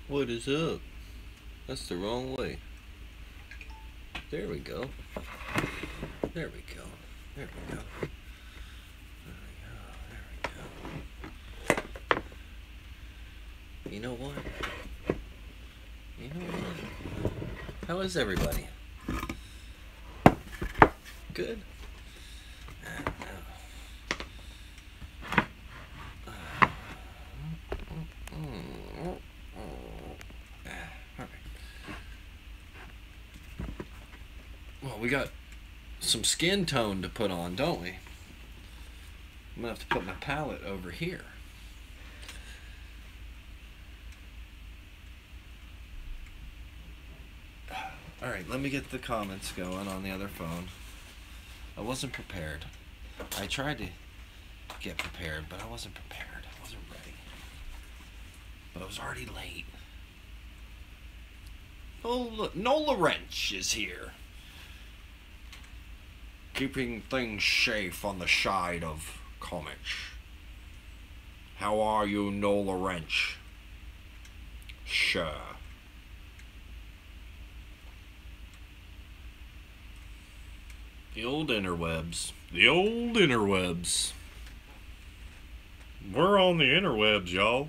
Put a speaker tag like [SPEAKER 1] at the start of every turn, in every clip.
[SPEAKER 1] What is up? That's the wrong way. There we go. There we go. There we go. There we go. There we go. You know what? You know what? How is everybody? Good? Well, we got some skin tone to put on, don't we? I'm gonna have to put my palette over here. Alright, let me get the comments going on the other phone. I wasn't prepared. I tried to get prepared, but I wasn't prepared. I wasn't ready. But I was already late. Oh, look, Nola Wrench is here. Keeping things safe on the side of comics. How are you, Nola Wrench? Sure. The old interwebs. The old interwebs. We're on the interwebs, y'all.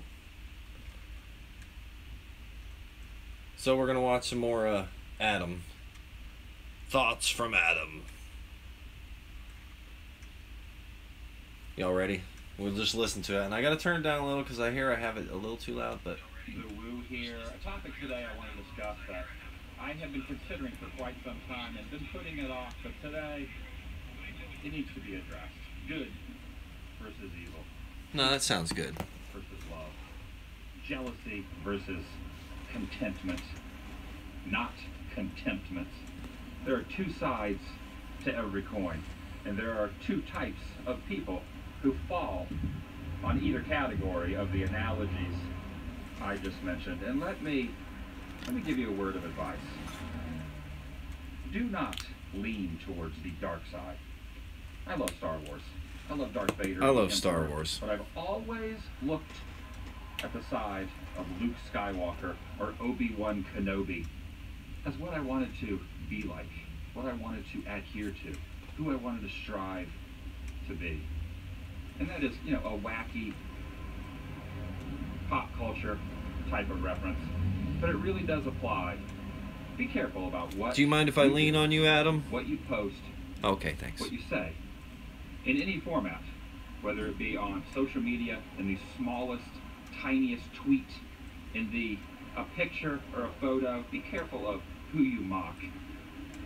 [SPEAKER 1] So we're gonna watch some more Adam. Thoughts from Adam. Y'all ready? We'll just listen to it. And I gotta turn it down a little because I hear I have it a little too loud, but...
[SPEAKER 2] The woo here. A topic today I want to discuss that I have been considering for quite some time and been putting it off, but today it needs to be addressed. Good versus evil.
[SPEAKER 1] No, that sounds good.
[SPEAKER 2] Versus love. Jealousy versus contentment. Not contentment. There are two sides to every coin, and there are two types of people who fall on either category of the analogies I just mentioned. And let me give you a word of advice. Do not lean towards the dark side. I love Star Wars. I love Darth Vader.
[SPEAKER 1] I love Star Wars.
[SPEAKER 2] But I've always looked at the side of Luke Skywalker or Obi-Wan Kenobi as what I wanted to be like, what I wanted to adhere to, who I wanted to strive to be. And that is, you know, a wacky pop culture type of reference. But it really does apply. Be careful about what...
[SPEAKER 1] Do you mind if I lean on you, Adam?
[SPEAKER 2] What you post.
[SPEAKER 1] Okay, thanks.
[SPEAKER 2] What you say. In any format. Whether it be on social media, in the smallest, tiniest tweet, in a picture or a photo. Be careful of who you mock.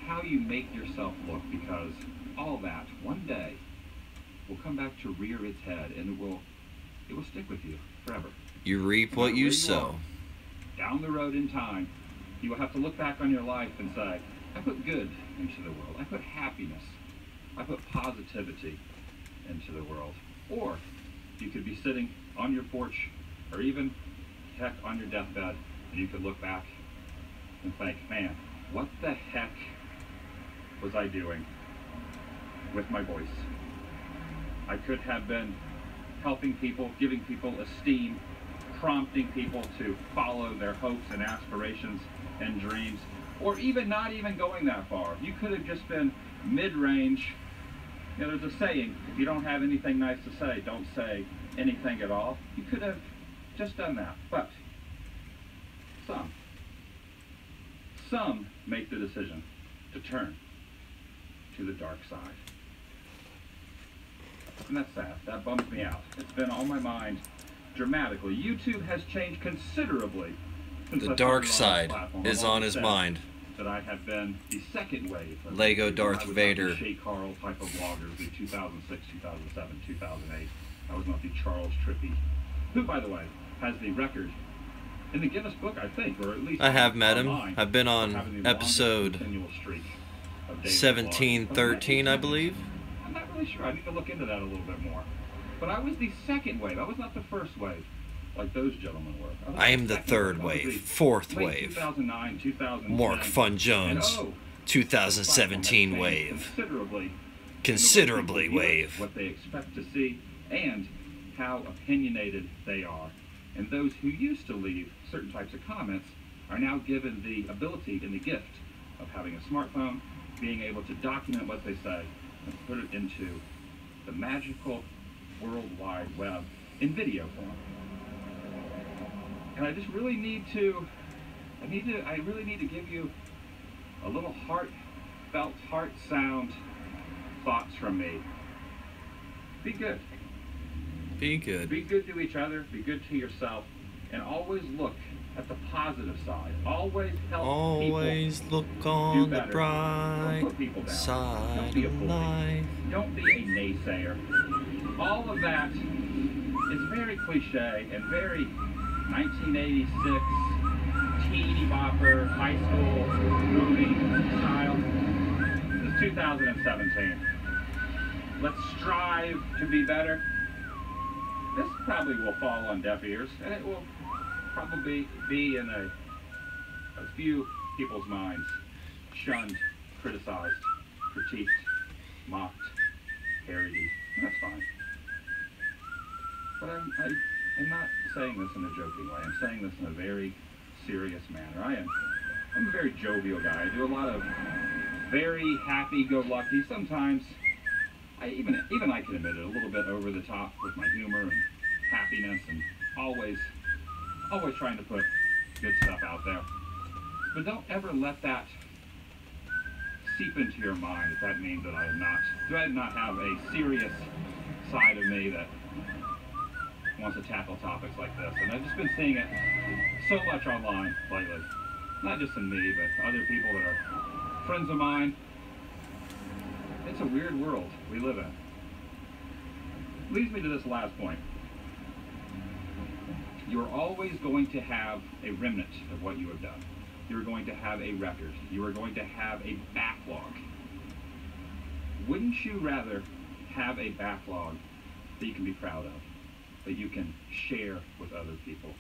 [SPEAKER 2] How you make yourself look, because all that, one day, will come back to rear its head, and it will stick with you forever.
[SPEAKER 1] You reap what you sow.
[SPEAKER 2] Down the road in time, you will have to look back on your life and say, I put good into the world. I put happiness. I put positivity into the world. Or you could be sitting on your porch, or even, heck, on your deathbed, and you could look back and think, man, what the heck was I doing with my voice? I could have been helping people, giving people esteem, prompting people to follow their hopes and aspirations and dreams, or even not even going that far. You could have just been mid-range. You know, there's a saying, if you don't have anything nice to say, don't say anything at all. You could have just done that. But some make the decision to turn to the dark side. And that's sad. That bums me out. It's been on my mind dramatically. YouTube has changed considerably since
[SPEAKER 1] The dark side is on his mind.
[SPEAKER 2] That I have been the second wave of
[SPEAKER 1] Lego Darth Vader.
[SPEAKER 2] Shay Carl type of bloggers in 2006, 2007, 2008. I was not the Charles Trippy, who, by the way, has the record in the Guinness Book, I think, or at least
[SPEAKER 1] I have met him.
[SPEAKER 2] online,
[SPEAKER 1] I've been on episode 1713, I believe.
[SPEAKER 2] I'm not really sure. I need to look into that a little bit more. But I was the second wave. I was not the first wave, like those gentlemen were.
[SPEAKER 1] I am the third wave, fourth wave.
[SPEAKER 2] 2009, 2010.
[SPEAKER 1] Mark Fun Jones, 2017 wave. Considerably wave.
[SPEAKER 2] What they expect to see and how opinionated they are. And those who used to leave certain types of comments are now given the ability and the gift of having a smartphone, being able to document what they say and put it into the magical World Wide Web in video form. And I just really need to, I really need to give you a little heartfelt, heart sound thoughts from me. Be good.
[SPEAKER 1] Be good.
[SPEAKER 2] Be good to each other, be good to yourself, and always look at the positive side. Always help
[SPEAKER 1] Always
[SPEAKER 2] people
[SPEAKER 1] look on
[SPEAKER 2] do
[SPEAKER 1] the
[SPEAKER 2] better.
[SPEAKER 1] bright
[SPEAKER 2] Don't put people down.
[SPEAKER 1] side
[SPEAKER 2] Don't be a
[SPEAKER 1] of
[SPEAKER 2] bully.
[SPEAKER 1] life.
[SPEAKER 2] Don't be a naysayer. All of that is very cliche and very 1986 teeny bopper high school movie style. This is 2017. Let's strive to be better. This probably will fall on deaf ears, and it will probably be in a few people's minds shunned, criticized, critiqued, mocked, parodied. That's fine. But I'm not saying this in a joking way. I'm saying this in a very serious manner. I'm a very jovial guy. I do a lot of very happy-go-lucky. Sometimes even I can admit it, a little bit over the top with my humor and happiness, and always trying to put good stuff out there. But don't ever let that seep into your mind that means that do I not have a serious side of me that wants to tackle topics like this. And I've just been seeing it so much online lately. Not just in me, but other people that are friends of mine. It's a weird world we live in. Leads me to this last point. You're always going to have a remnant of what you have done. You're going to have a record. You are going to have a backlog. Wouldn't you rather have a backlog that you can be proud of, that you can share with other people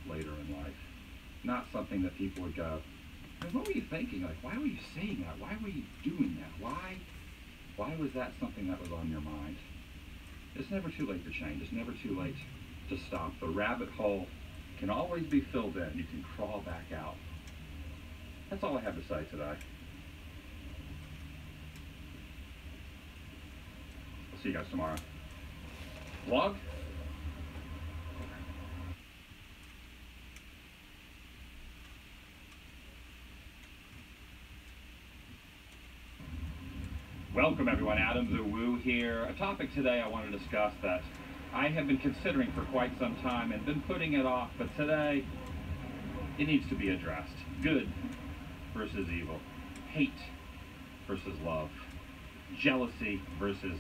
[SPEAKER 2] later in life? Not something that people would go, what were you thinking? Like, why were you saying that? Why were you doing that? Why was that something that was on your mind? It's never too late to change. It's never too late to stop. The rabbit hole can always be filled in. You can crawl back out. That's all I have to say today. I'll see you guys tomorrow. Vlog? Welcome everyone, Adam the Woo here. A topic today I want to discuss that I have been considering for quite some time and been putting it off, but today it needs to be addressed. Good versus evil. Hate versus love. Jealousy versus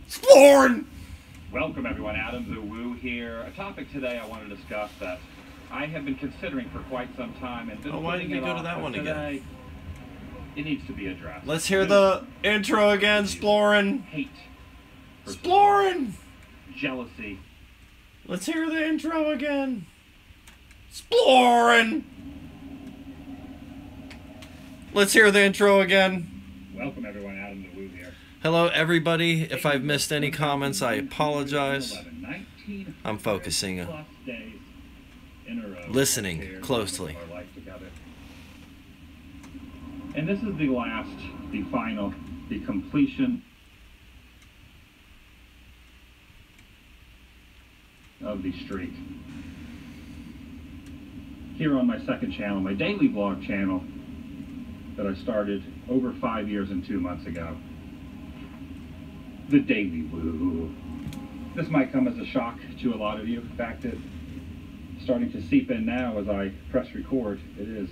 [SPEAKER 1] Exploring!
[SPEAKER 2] Welcome everyone, Adam the Woo here. A topic today I want to discuss that I have been considering for quite some time and been
[SPEAKER 1] why did
[SPEAKER 2] putting
[SPEAKER 1] we
[SPEAKER 2] it
[SPEAKER 1] go to
[SPEAKER 2] off,
[SPEAKER 1] that
[SPEAKER 2] but
[SPEAKER 1] one
[SPEAKER 2] today,
[SPEAKER 1] again?
[SPEAKER 2] It needs to be addressed.
[SPEAKER 1] Let's hear the intro again, Exploring.
[SPEAKER 2] Hate.
[SPEAKER 1] Exploring!
[SPEAKER 2] Jealousy.
[SPEAKER 1] Let's hear the intro again. Exploring! Let's hear the intro again.
[SPEAKER 2] Welcome everyone, Adam the Woo here.
[SPEAKER 1] Hello everybody. If I've missed any comments, I apologize. I'm focusing, listening closely.
[SPEAKER 2] And this is the last, the final, the completion of the streak. Here on my second channel, my daily vlog channel that I started over 5 years and 2 months ago. The Daily Woo. This might come as a shock to a lot of you. In fact, it's starting to seep in now as I press record. It is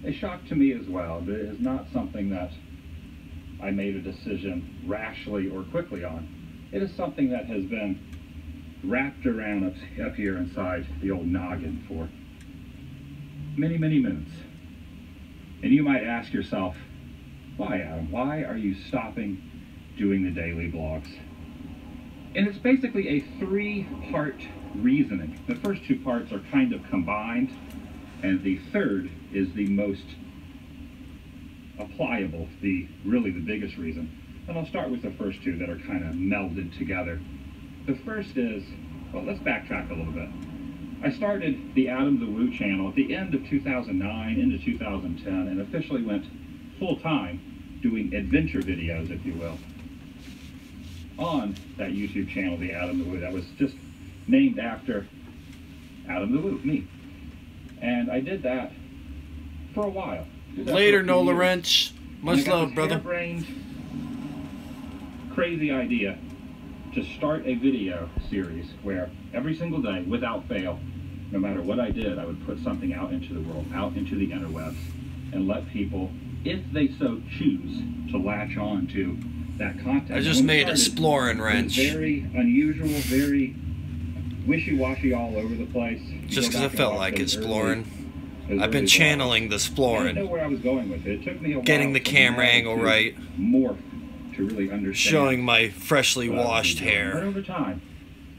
[SPEAKER 2] a shock to me as well. It is not something that I made a decision rashly or quickly on. It is something that has been wrapped around up here inside the old noggin for many, many moons. And you might ask yourself, why, Adam? Why are you stopping doing the daily vlogs? And it's basically a three-part reasoning. The first two parts are kind of combined, and the third is the most applicable, really the biggest reason. And I'll start with the first two that are kind of melded together. The first is, well, let's backtrack a little bit. I started the Adam the Woo channel at the end of 2009 into 2010 and officially went full-time doing adventure videos, if you will, on that YouTube channel, the Adam the Woo. That was just named after Adam the Woo, me. And I did that for a while.
[SPEAKER 1] Later, Nola Wrench. Much love, brother.
[SPEAKER 2] Harebrained, crazy idea to start a video series where every single day, without fail, no matter what I did, I would put something out into the world, out into the interwebs, and let people, if they so choose, to latch on to that content.
[SPEAKER 1] I just made Exploring Wrench.
[SPEAKER 2] Very unusual, very wishy-washy all over the place.
[SPEAKER 1] Just because I felt like exploring. I've been channeling the exploring.
[SPEAKER 2] I didn't know where I was going with it. It took me a while.
[SPEAKER 1] Getting the camera angle right.
[SPEAKER 2] Morph to really understand.
[SPEAKER 1] Showing my freshly washed
[SPEAKER 2] But
[SPEAKER 1] hair.
[SPEAKER 2] over time,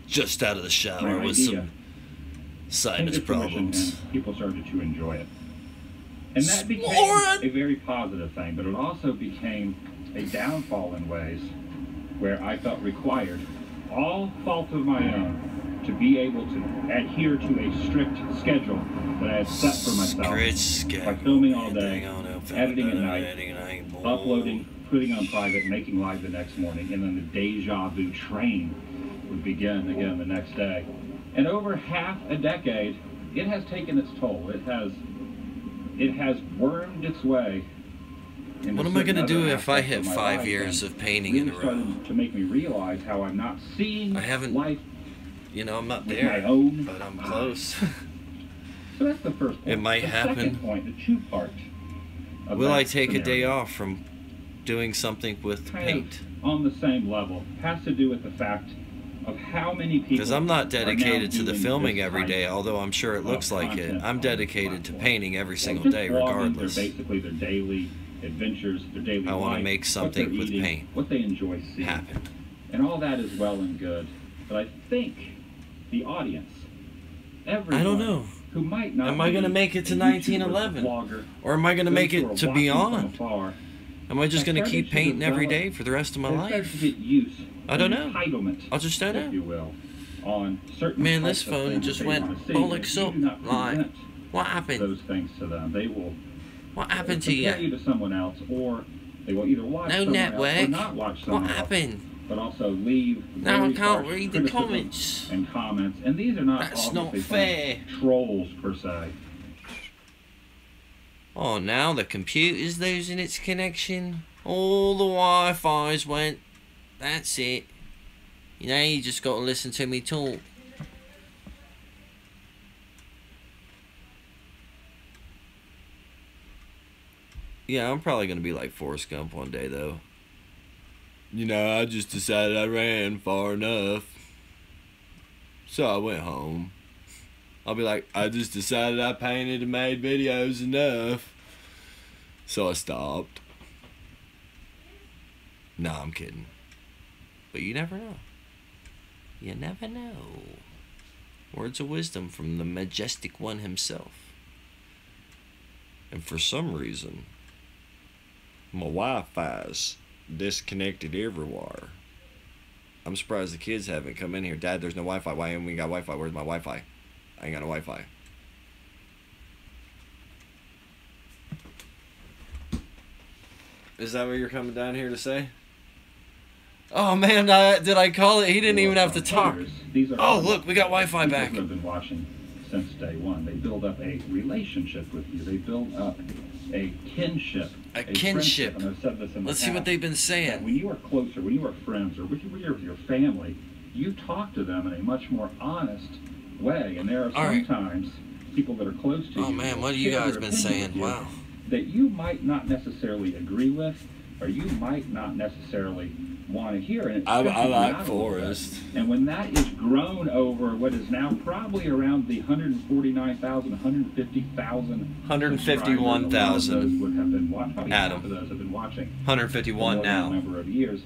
[SPEAKER 1] Just out of the shower with some sinus problems.
[SPEAKER 2] People started to enjoy it. And that became a very positive thing, but it also became a downfall in ways where I felt required, all fault of my own, to be able to adhere to a strict schedule that I had set for myself by filming all day, editing at night, uploading, putting on private, making live the next morning, and then the deja vu train would begin again the next day. And over half a decade, it has taken its toll. It has wormed its way.
[SPEAKER 1] What am I going to do if I hit 5 years of painting in a row?
[SPEAKER 2] Started to make me realize how I'm not seeing life.
[SPEAKER 1] You know, I'm not there, but I'm close.
[SPEAKER 2] So that's the first point.
[SPEAKER 1] It might happen.
[SPEAKER 2] Second point, the two-part.
[SPEAKER 1] Will I take a day off from doing something with paint?
[SPEAKER 2] On the same level, has to do with the fact of how many people.
[SPEAKER 1] Because I'm not dedicated to the filming every day, although I'm sure it looks like it. I'm dedicated to painting every single day, regardless.
[SPEAKER 2] They're basically their daily adventures, their daily life.
[SPEAKER 1] I want to make something with paint
[SPEAKER 2] what they enjoy seeing
[SPEAKER 1] happen.
[SPEAKER 2] And all that is well and good, but I think the audience, everyone,
[SPEAKER 1] I don't know.
[SPEAKER 2] Who might not.
[SPEAKER 1] Am I going to make it to 1911? Or am I going to make it to beyond? Am I just going to keep painting every day for the rest of my life? I don't know. I just don't know.
[SPEAKER 2] If you will, on certain
[SPEAKER 1] man, this phone just went bollocks up. Like, what happened?
[SPEAKER 2] Those things to them, they will.
[SPEAKER 1] What happened to you?
[SPEAKER 2] To someone else, or they will either watch
[SPEAKER 1] no
[SPEAKER 2] someone
[SPEAKER 1] network.
[SPEAKER 2] else or not watch someone
[SPEAKER 1] what happened?
[SPEAKER 2] Else, but also leave.
[SPEAKER 1] Now I can't read the comments.
[SPEAKER 2] And comments, and these are not.
[SPEAKER 1] That's not fair.
[SPEAKER 2] Trolls per se.
[SPEAKER 1] Oh, now the computer's losing its connection. All the Wi-Fi's went. That's it. You know, you just got to listen to me talk. Yeah, I'm probably going to be like Forrest Gump one day, though. You know, I just decided I ran far enough. So I went home. I'll be like, I just decided I painted and made videos enough. So I stopped. No, I'm kidding. But you never know. You never know. Words of wisdom from the majestic one himself. And for some reason, my Wi-Fi's disconnected everywhere. I'm surprised the kids haven't come in here. Dad, there's no Wi-Fi. Why haven't we got Wi-Fi? Where's my Wi-Fi? I ain't got no Wi-Fi. Is that what you're coming down here to say? Oh man, did I call it? He didn't even have to talk. Oh look, we got Wi-Fi back.
[SPEAKER 2] People have been watching since day one. They build up a relationship with you. They build up a kinship.
[SPEAKER 1] A kinship.
[SPEAKER 2] And I've said this in the
[SPEAKER 1] Let's
[SPEAKER 2] past,
[SPEAKER 1] see what they've been saying.
[SPEAKER 2] when you are closer, when you are friends, or when you're with your family, you talk to them in a much more honest way. And there are sometimes people that are close to you.
[SPEAKER 1] Oh man, what have you guys been saying? Wow.
[SPEAKER 2] That you might not necessarily agree with, or you might not necessarily want to hear. And
[SPEAKER 1] I like Forrest.
[SPEAKER 2] And when that is grown over what is now probably around the 149,000, 150,000,
[SPEAKER 1] 151,000.
[SPEAKER 2] would have been watching.
[SPEAKER 1] Adam.
[SPEAKER 2] Half of those have been watching.
[SPEAKER 1] 151 now.
[SPEAKER 2] Number of years.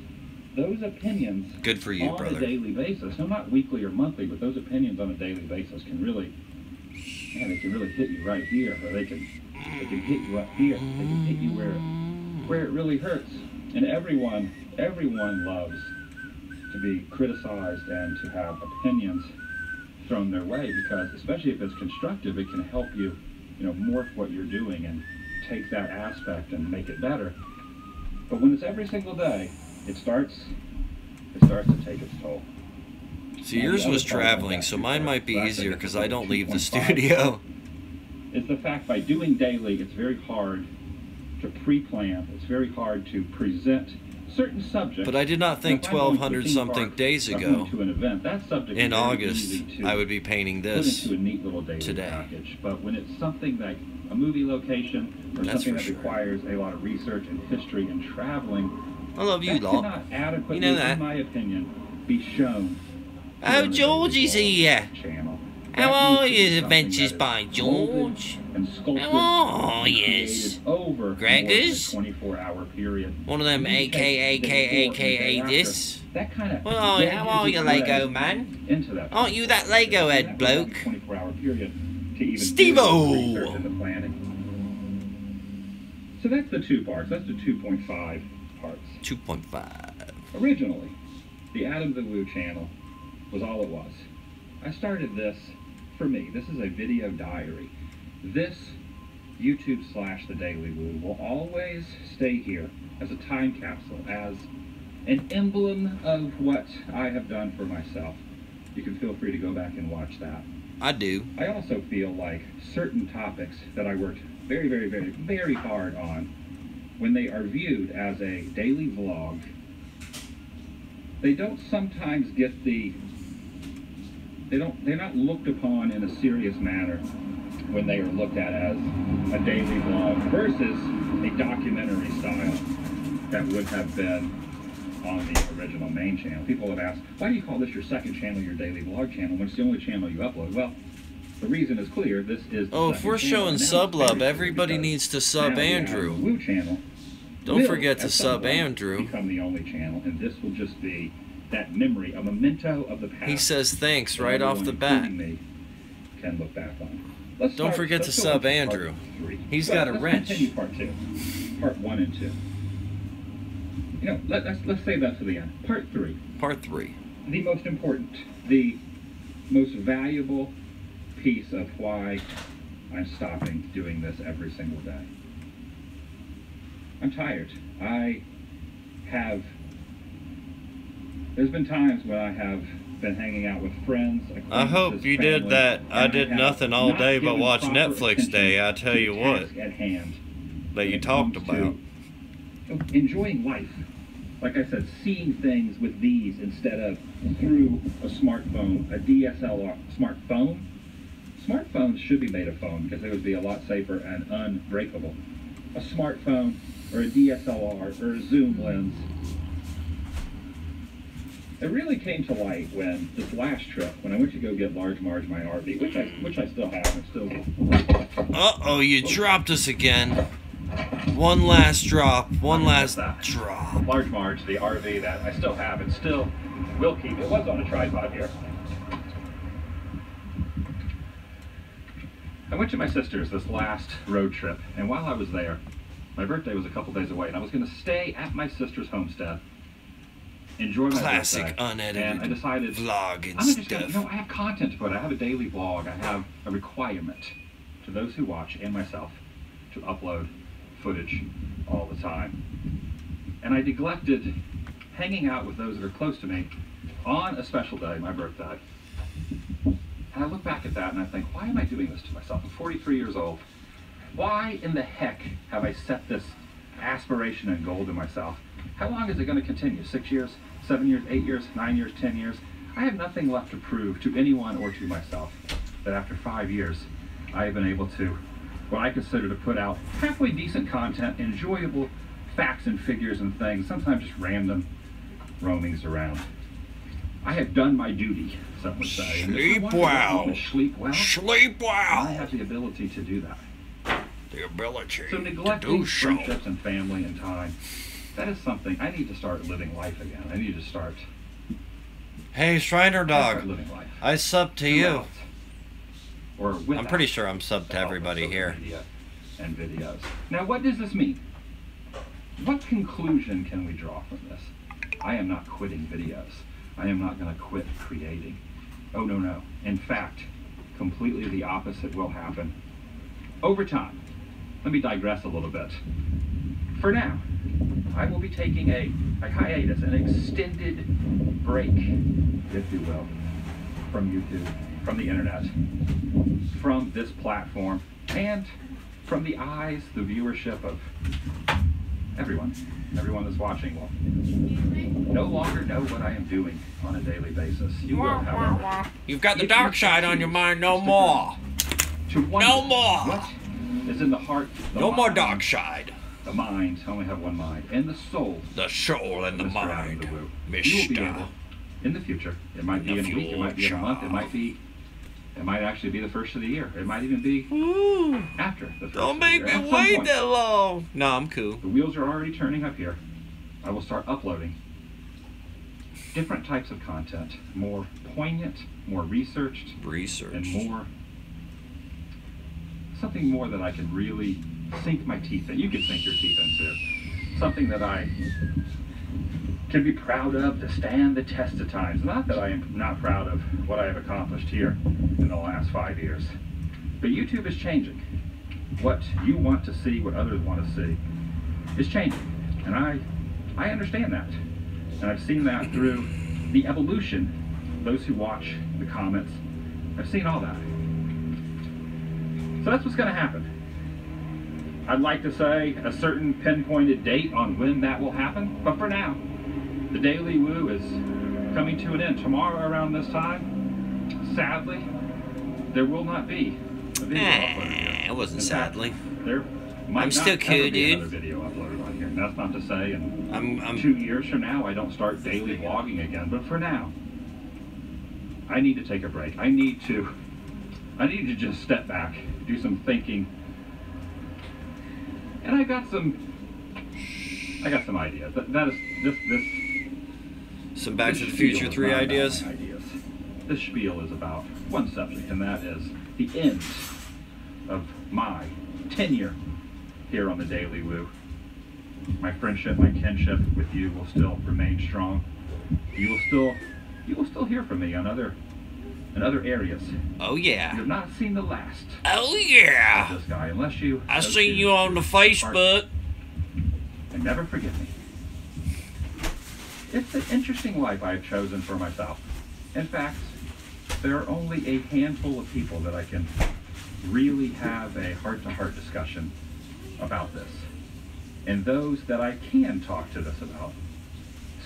[SPEAKER 2] those opinions
[SPEAKER 1] Good for you,
[SPEAKER 2] on
[SPEAKER 1] brother.
[SPEAKER 2] a daily basis, no, not weekly or monthly, but those opinions on a daily basis can really, man, they can really hit you right here, or they can hit you up here. They can hit you where it really hurts. And everyone loves to be criticized and to have opinions thrown their way, because especially if it's constructive, it can help you, morph what you're doing and take that aspect and make it better. But when it's every single day, it starts to take its toll.
[SPEAKER 1] So yours was traveling, so mine might be easier because I don't leave the studio.
[SPEAKER 2] It's the fact by doing daily, it's very hard to pre-plan. It's very hard to present certain subjects.
[SPEAKER 1] But I did not think 1,200 something days ago,
[SPEAKER 2] to an event, that subject
[SPEAKER 1] in August, I would be painting this
[SPEAKER 2] put into a neat little daily
[SPEAKER 1] today.
[SPEAKER 2] package. But when it's something like a movie location or
[SPEAKER 1] That's
[SPEAKER 2] something
[SPEAKER 1] for
[SPEAKER 2] that
[SPEAKER 1] sure.
[SPEAKER 2] requires a lot of research and history and traveling,
[SPEAKER 1] I love you,
[SPEAKER 2] that
[SPEAKER 1] lot.
[SPEAKER 2] cannot adequately,
[SPEAKER 1] You know that.
[SPEAKER 2] in my opinion, be shown.
[SPEAKER 1] Oh, George is here.
[SPEAKER 2] Channel.
[SPEAKER 1] How
[SPEAKER 2] That
[SPEAKER 1] are
[SPEAKER 2] needs to be
[SPEAKER 1] you,
[SPEAKER 2] something
[SPEAKER 1] Adventures
[SPEAKER 2] that
[SPEAKER 1] by
[SPEAKER 2] is
[SPEAKER 1] George?
[SPEAKER 2] molded and sculpted
[SPEAKER 1] Oh,
[SPEAKER 2] and
[SPEAKER 1] yes.
[SPEAKER 2] created over
[SPEAKER 1] Gregors?
[SPEAKER 2] more than a 24-hour period.
[SPEAKER 1] One of them
[SPEAKER 2] When you take
[SPEAKER 1] AKA,
[SPEAKER 2] the before and the day
[SPEAKER 1] AKA
[SPEAKER 2] after,
[SPEAKER 1] this.
[SPEAKER 2] That kind of
[SPEAKER 1] Well, how are you, Lego man?
[SPEAKER 2] into that.
[SPEAKER 1] Aren't you that Lego head bloke?
[SPEAKER 2] 24-hour period to even
[SPEAKER 1] Steve-o!
[SPEAKER 2] do the research and the planning. So that's the 2 parts. That's the 2.5 parts.
[SPEAKER 1] 2.5.
[SPEAKER 2] Originally, the Adam the Woo channel was all it was. I started this, for me, this is a video diary. This YouTube/The Daily Woo will always stay here as a time capsule, as an emblem of what I have done for myself. You can feel free to go back and watch that.
[SPEAKER 1] I do.
[SPEAKER 2] I also feel like certain topics that I worked very, very, very, very hard on, when they are viewed as a daily vlog, they don't sometimes get they're not looked upon in a serious manner when they are looked at as a daily vlog versus a documentary style that would have been on the original main channel. People have asked, why do you call this your second channel, your daily vlog channel, when it's the only channel you upload? Well, the reason is clear. This is the
[SPEAKER 1] Oh, if
[SPEAKER 2] second
[SPEAKER 1] we're
[SPEAKER 2] channel,
[SPEAKER 1] showing
[SPEAKER 2] and now
[SPEAKER 1] sub
[SPEAKER 2] it's
[SPEAKER 1] love,
[SPEAKER 2] very
[SPEAKER 1] everybody
[SPEAKER 2] because
[SPEAKER 1] needs to sub
[SPEAKER 2] now the
[SPEAKER 1] Andrew.
[SPEAKER 2] Adam Woo channel
[SPEAKER 1] Don't
[SPEAKER 2] will,
[SPEAKER 1] forget to
[SPEAKER 2] at some
[SPEAKER 1] sub
[SPEAKER 2] point,
[SPEAKER 1] Andrew.
[SPEAKER 2] become the only channel, and this will just be that memory, a memento of the past.
[SPEAKER 1] He says thanks
[SPEAKER 2] that
[SPEAKER 1] right off
[SPEAKER 2] everyone,
[SPEAKER 1] the bat.
[SPEAKER 2] including me, can look back on.
[SPEAKER 1] Don't forget to
[SPEAKER 2] let's go
[SPEAKER 1] sub
[SPEAKER 2] into part
[SPEAKER 1] Andrew.
[SPEAKER 2] 3.
[SPEAKER 1] He's
[SPEAKER 2] Well,
[SPEAKER 1] got a
[SPEAKER 2] let's
[SPEAKER 1] wrench.
[SPEAKER 2] Continue part 2, part 1 and 2. Let's save that to the end. Part 3.
[SPEAKER 1] Part 3.
[SPEAKER 2] The most important, the most valuable piece of why I'm stopping doing this every single day. I'm tired. There's been times when I have been hanging out with friends,
[SPEAKER 1] I hope you did
[SPEAKER 2] family,
[SPEAKER 1] that. I
[SPEAKER 2] and
[SPEAKER 1] did
[SPEAKER 2] have
[SPEAKER 1] nothing all
[SPEAKER 2] not
[SPEAKER 1] day but
[SPEAKER 2] given
[SPEAKER 1] watch
[SPEAKER 2] proper
[SPEAKER 1] Netflix
[SPEAKER 2] attention
[SPEAKER 1] Day, I tell
[SPEAKER 2] to
[SPEAKER 1] you
[SPEAKER 2] the
[SPEAKER 1] what,
[SPEAKER 2] task at hand
[SPEAKER 1] that
[SPEAKER 2] when
[SPEAKER 1] you
[SPEAKER 2] it
[SPEAKER 1] talked
[SPEAKER 2] comes
[SPEAKER 1] about.
[SPEAKER 2] to enjoying life. Like I said, seeing things with these instead of through a smartphone, a DSLR smartphone. Smartphones should be made of foam because they would be a lot safer and unbreakable. A smartphone or a DSLR or a zoom lens. It really came to light when this last trip, when I went to go get Large Marge my RV, which I still have, and still.
[SPEAKER 1] Uh-oh, you dropped us again. One last drop. One last drop.
[SPEAKER 2] Large Marge, the RV that I still have and still will keep. It was on a tripod here. I went to my sister's this last road trip, and while I was there, my birthday was a couple days away, and I was going to stay at my sister's homestead, enjoy my
[SPEAKER 1] Classic
[SPEAKER 2] birthday,
[SPEAKER 1] unedited
[SPEAKER 2] and I decided
[SPEAKER 1] vlog and
[SPEAKER 2] I'm just
[SPEAKER 1] stuff.
[SPEAKER 2] gonna, I have content to put. I have a daily vlog. I have a requirement to those who watch and myself to upload footage all the time. And I neglected hanging out with those that are close to me on a special day, my birthday. And I look back at that and I think, why am I doing this to myself? I'm 43 years old. Why in the heck have I set this aspiration and goal to myself? How long is it going to continue? 6 years, 7 years, 8 years, 9 years, 10 years? I have nothing left to prove to anyone or to myself that after 5 years, I have been able to, what I consider to put out halfway decent content, enjoyable facts and figures and things, sometimes just random roamings around. I have done my duty, some would say.
[SPEAKER 1] Sleep well.
[SPEAKER 2] Sleep well.
[SPEAKER 1] Sleep
[SPEAKER 2] I
[SPEAKER 1] well.
[SPEAKER 2] have the ability to do that.
[SPEAKER 1] The ability
[SPEAKER 2] So
[SPEAKER 1] to
[SPEAKER 2] neglecting
[SPEAKER 1] do so.
[SPEAKER 2] friendships and family and time That is something, I need to start living life again. I need to start,
[SPEAKER 1] Hey, Shriner Dog,
[SPEAKER 2] living life.
[SPEAKER 1] I sub to you.
[SPEAKER 2] Throughout, or without
[SPEAKER 1] I'm pretty sure I'm subbed to everybody here.
[SPEAKER 2] Media and videos. Now, what does this mean? What conclusion can we draw from this? I am not quitting videos. I am not going to quit creating. Oh, no, no. In fact, completely the opposite will happen. Over time, let me digress a little bit. For now, I will be taking a hiatus, an extended break, if you will, from YouTube, from the internet, from this platform, and from the eyes, the viewership of everyone that's watching will no longer know what I am doing on a daily basis. You will, however.
[SPEAKER 1] You've got the dark side on your mind no more. No more.
[SPEAKER 2] What is in the heart?
[SPEAKER 1] No more dark side.
[SPEAKER 2] The mind, I only have one mind, and the soul.
[SPEAKER 1] The soul and the mind,
[SPEAKER 2] You will be
[SPEAKER 1] Mister.
[SPEAKER 2] able, in the future, it might be in a week, it might be in a month, it might actually be the first of the year. It might even be after the first
[SPEAKER 1] Don't
[SPEAKER 2] of the
[SPEAKER 1] make
[SPEAKER 2] year.
[SPEAKER 1] me
[SPEAKER 2] At some
[SPEAKER 1] wait
[SPEAKER 2] point,
[SPEAKER 1] that long. No, I'm cool.
[SPEAKER 2] the wheels are already turning up here. I will start uploading different types of content, more poignant, more researched, and something more that I can really sink my teeth in. You can sink your teeth into. Something that I can be proud of, to stand the test of times. Not that I am not proud of what I have accomplished here in the last 5 years. But YouTube is changing. What you want to see, what others want to see, is changing. And I understand that. And I've seen that through the evolution, those who watch the comments. I've seen all that. So that's what's going to happen. I'd like to say a certain pinpointed date on when that will happen, but for now, the Daily Woo is coming to an end. Tomorrow around this time, sadly, there will not be a video uploaded here.
[SPEAKER 1] It wasn't
[SPEAKER 2] In
[SPEAKER 1] sadly.
[SPEAKER 2] fact, there might
[SPEAKER 1] I'm still
[SPEAKER 2] not
[SPEAKER 1] cool,
[SPEAKER 2] ever be
[SPEAKER 1] dude.
[SPEAKER 2] another video uploaded on here. And that's not to say in
[SPEAKER 1] I'm
[SPEAKER 2] 2 years from now I don't start daily vlogging again, but for now, I need to take a break. I need to just step back, do some thinking. And I got some ideas. That is this
[SPEAKER 1] some Back
[SPEAKER 2] this
[SPEAKER 1] to the
[SPEAKER 2] spiel
[SPEAKER 1] Future
[SPEAKER 2] is
[SPEAKER 1] 3
[SPEAKER 2] not about
[SPEAKER 1] ideas.
[SPEAKER 2] my ideas. This spiel is about one subject, and that is the end of my tenure here on the Daily Woo. My friendship, my kinship with you will still remain strong. You will still hear from me on other areas.
[SPEAKER 1] Oh
[SPEAKER 2] You
[SPEAKER 1] yeah.
[SPEAKER 2] have not seen the last
[SPEAKER 1] Oh
[SPEAKER 2] of
[SPEAKER 1] yeah.
[SPEAKER 2] this guy unless you.
[SPEAKER 1] I
[SPEAKER 2] go
[SPEAKER 1] seen
[SPEAKER 2] to
[SPEAKER 1] you on the Facebook.
[SPEAKER 2] And never forget me. It's an interesting life I have chosen for myself. In fact, there are only a handful of people that I can really have a heart-to-heart discussion about this. And those that I can talk to this about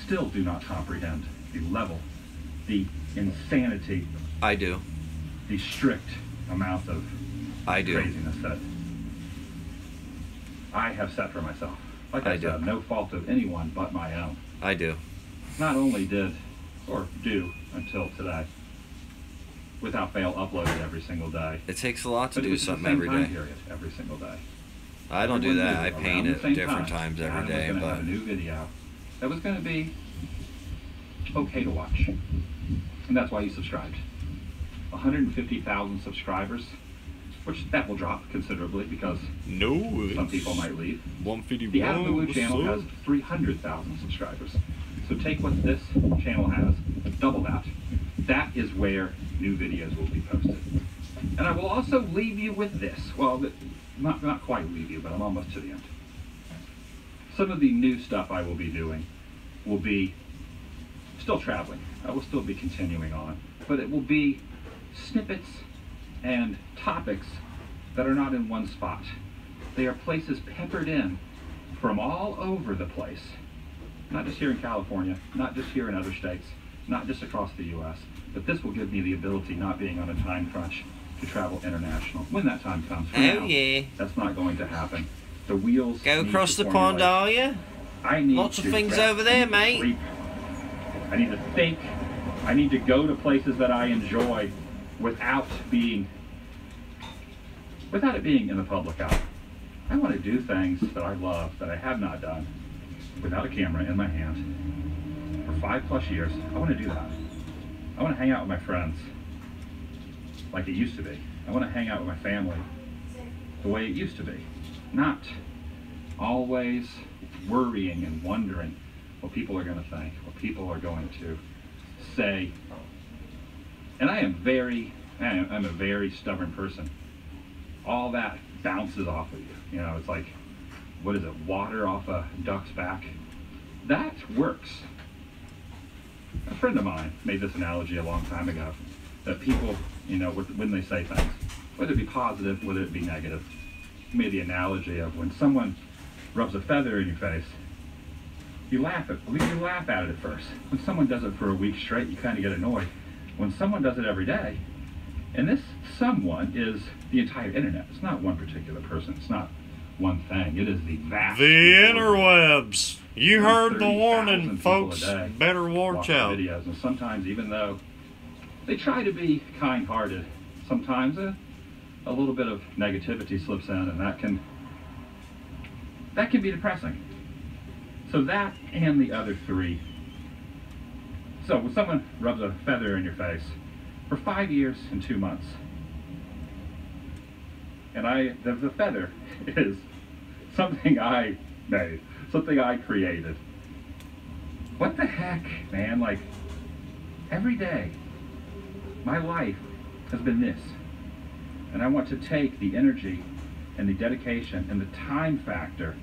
[SPEAKER 2] still do not comprehend the level, the insanity,
[SPEAKER 1] I do.
[SPEAKER 2] the strict amount of
[SPEAKER 1] I do.
[SPEAKER 2] craziness that I have set for myself. Like I
[SPEAKER 1] I do.
[SPEAKER 2] said, no fault of anyone but my own.
[SPEAKER 1] I do.
[SPEAKER 2] Not only did, or do until today, without fail uploaded every single day.
[SPEAKER 1] It takes a lot to
[SPEAKER 2] But it
[SPEAKER 1] do
[SPEAKER 2] was the
[SPEAKER 1] something
[SPEAKER 2] same
[SPEAKER 1] every
[SPEAKER 2] time
[SPEAKER 1] day.
[SPEAKER 2] period, every single day.
[SPEAKER 1] I don't do
[SPEAKER 2] Everyone
[SPEAKER 1] that.
[SPEAKER 2] knew
[SPEAKER 1] I
[SPEAKER 2] around
[SPEAKER 1] paint
[SPEAKER 2] the
[SPEAKER 1] at
[SPEAKER 2] same
[SPEAKER 1] different
[SPEAKER 2] time
[SPEAKER 1] times every
[SPEAKER 2] Adam was
[SPEAKER 1] day,
[SPEAKER 2] gonna have
[SPEAKER 1] but
[SPEAKER 2] a new video that was going to be okay to watch. And that's why you subscribed. 150,000 subscribers, which that will drop considerably because some people might leave.
[SPEAKER 1] 151.
[SPEAKER 2] The Adam the Woo channel has 300,000 subscribers. So take what this channel has, double that. That is where new videos will be posted. And I will also leave you with this. Well, not quite leave you, but I'm almost to the end. Some of the new stuff I will be doing will be still traveling. I will still be continuing on, but it will be snippets and topics that are not in one spot. They are places peppered in from all over the place. Not just here in California, not just here in other states, not just across the U.S., but this will give me the ability, not being on a time crunch, to travel international. When that time comes, for now,
[SPEAKER 1] yeah.
[SPEAKER 2] that's not going to happen. The wheels
[SPEAKER 1] Go
[SPEAKER 2] need
[SPEAKER 1] across
[SPEAKER 2] to
[SPEAKER 1] the pond,
[SPEAKER 2] formulate.
[SPEAKER 1] are you?
[SPEAKER 2] I need
[SPEAKER 1] Lots of
[SPEAKER 2] to
[SPEAKER 1] things
[SPEAKER 2] rest.
[SPEAKER 1] over there,
[SPEAKER 2] I need to
[SPEAKER 1] mate.
[SPEAKER 2] sleep. I need to think. I need to go to places that I enjoy without it being in the public eye. I want to do things that I love that I have not done without a camera in my hand for 5+ years, I want to do that. I want to hang out with my friends like it used to be. I want to hang out with my family the way it used to be. Not always worrying and wondering what people are going to think, what people are going to say. And I'm a very stubborn person. All that bounces off of you. You know, it's like, what is it, water off a duck's back? That works. A friend of mine made this analogy a long time ago, that people, you know, when they say things, whether it be positive, whether it be negative, he made the analogy of when someone rubs a feather in your face, you laugh at it at first. When someone does it for a week straight, you kind of get annoyed. When someone does it every day, and this someone is the entire internet. It's not one particular person. It's not one thing. It is the vast...
[SPEAKER 3] The interwebs. You heard the warning, folks. Better watch out.
[SPEAKER 2] Videos. And sometimes, even though they try to be kind-hearted, sometimes a little bit of negativity slips in, and that can be depressing. So that and the other three. So when someone rubs a feather in your face for 5 years and 2 months, and the feather is something I made, something I created. What the heck, man? Like, every day, my life has been this. And I want to take the energy and the dedication and the time factor,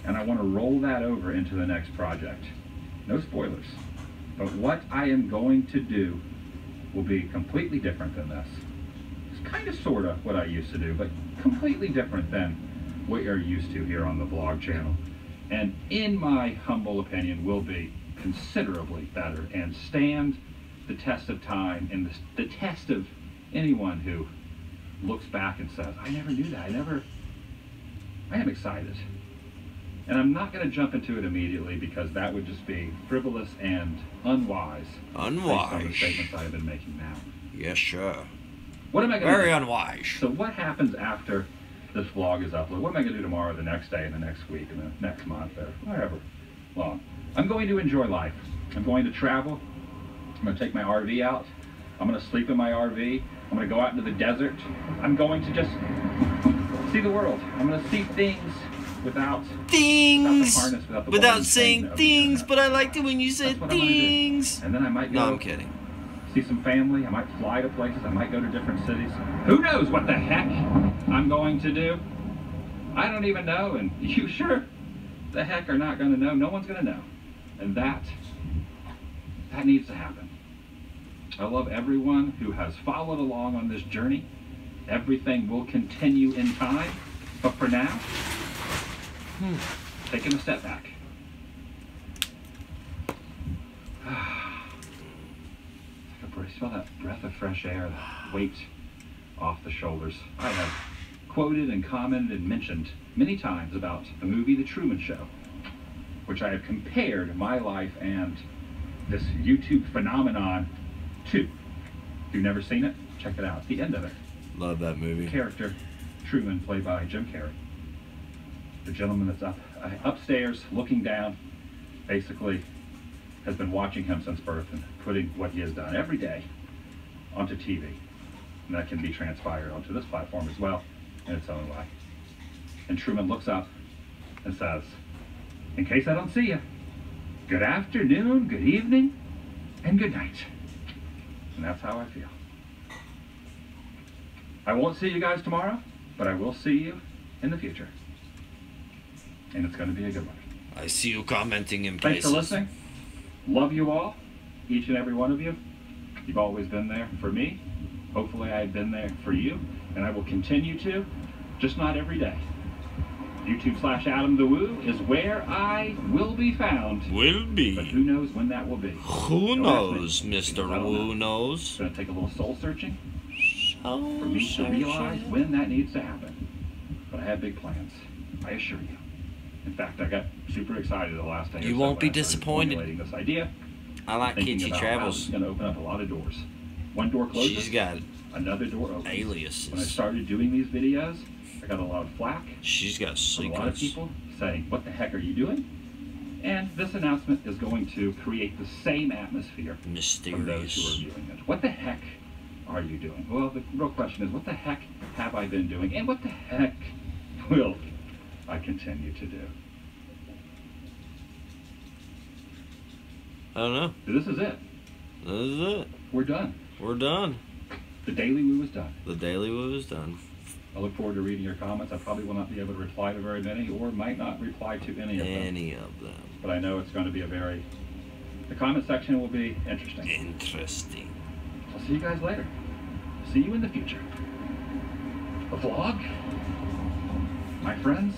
[SPEAKER 2] and I want to roll that over into the next project. No spoilers. But what I am going to do will be completely different than this. It's kind of sort of what I used to do, but completely different than what you're used to here on the vlog channel. And in my humble opinion, will be considerably better and stand the test of time and the test of anyone who looks back and says, I never knew that. I am excited. And I'm not going to jump into it immediately because that would just be frivolous and unwise.
[SPEAKER 3] Unwise.
[SPEAKER 2] Based on the statements I have been making now.
[SPEAKER 3] Yes, sir.
[SPEAKER 2] What am I going to do?
[SPEAKER 3] Very unwise.
[SPEAKER 2] So what happens after this vlog is uploaded? What am I going to do tomorrow, the next day, and the next week, and the next month, or whatever long? I'm going to enjoy life. I'm going to travel. I'm going to take my RV out. I'm going to sleep in my RV. I'm going to go out into the desert. I'm going to just see the world. I'm going to see things without
[SPEAKER 3] saying things, but I liked it when you said things.
[SPEAKER 2] And then I might go.
[SPEAKER 3] No, I'm kidding.
[SPEAKER 2] See some family. I might fly to places. I might go to different cities. Who knows what the heck I'm going to do? I don't even know, and you sure the heck are not going to know. No one's going to know. And that needs to happen. I love everyone who has followed along on this journey. Everything will continue in time, but for now, taking a step back. Smell that breath of fresh air, that weight off the shoulders. I have quoted and commented and mentioned many times about the movie The Truman Show, which I have compared my life and this YouTube phenomenon to. If you've never seen it, check it out. The end of it.
[SPEAKER 3] Love that movie.
[SPEAKER 2] The character Truman, played by Jim Carrey. The gentleman that's upstairs looking down, basically has been watching him since birth and putting what he has done every day onto TV. And that can be transpired onto this platform as well in its own way. And Truman looks up and says, in case I don't see you, good afternoon, good evening, and good night. And that's how I feel. I won't see you guys tomorrow, but I will see you in the future. And it's going to be a good one.
[SPEAKER 3] I see you commenting in
[SPEAKER 2] Thanks
[SPEAKER 3] places.
[SPEAKER 2] for listening. Love you all, each and every one of you. You've always been there for me. Hopefully I've been there for you, and I will continue to, just not every day. YouTube/AdamTheWoo is where I will be found.
[SPEAKER 3] Will be.
[SPEAKER 2] But who knows when that will be.
[SPEAKER 3] Who knows, Mr. Woo knows.
[SPEAKER 2] It's going to take a little soul searching
[SPEAKER 3] For
[SPEAKER 2] me to realize when that needs to happen. But I have big plans, I assure you. In fact, I got super excited the last day.
[SPEAKER 3] You won't be disappointed.
[SPEAKER 2] This idea.
[SPEAKER 3] I like Kitty Travels.
[SPEAKER 2] It's going to open up a lot of doors. One door closes.
[SPEAKER 3] She's got
[SPEAKER 2] another door opens.
[SPEAKER 3] aliases.
[SPEAKER 2] When I started doing these videos, I got a lot of flack.
[SPEAKER 3] She's got
[SPEAKER 2] From a lot of
[SPEAKER 3] secrets.
[SPEAKER 2] people saying, "What the heck are you doing?" And this announcement is going to create the same atmosphere from those who are
[SPEAKER 3] Mysterious.
[SPEAKER 2] viewing it. What the heck are you doing? Well, the real question is, what the heck have I been doing? And what the heck will I continue to do?
[SPEAKER 3] I don't know.
[SPEAKER 2] This is it.
[SPEAKER 3] This is it.
[SPEAKER 2] We're done.
[SPEAKER 3] We're done.
[SPEAKER 2] The Daily Woo is done.
[SPEAKER 3] The Daily Woo is done.
[SPEAKER 2] I look forward to reading your comments. I probably will not be able to reply to very many, or might not reply to any of them.
[SPEAKER 3] Any of them.
[SPEAKER 2] But I know it's going to be the comment section will be interesting.
[SPEAKER 3] Interesting.
[SPEAKER 2] I'll see you guys later. See you in the future. A vlog, my friends,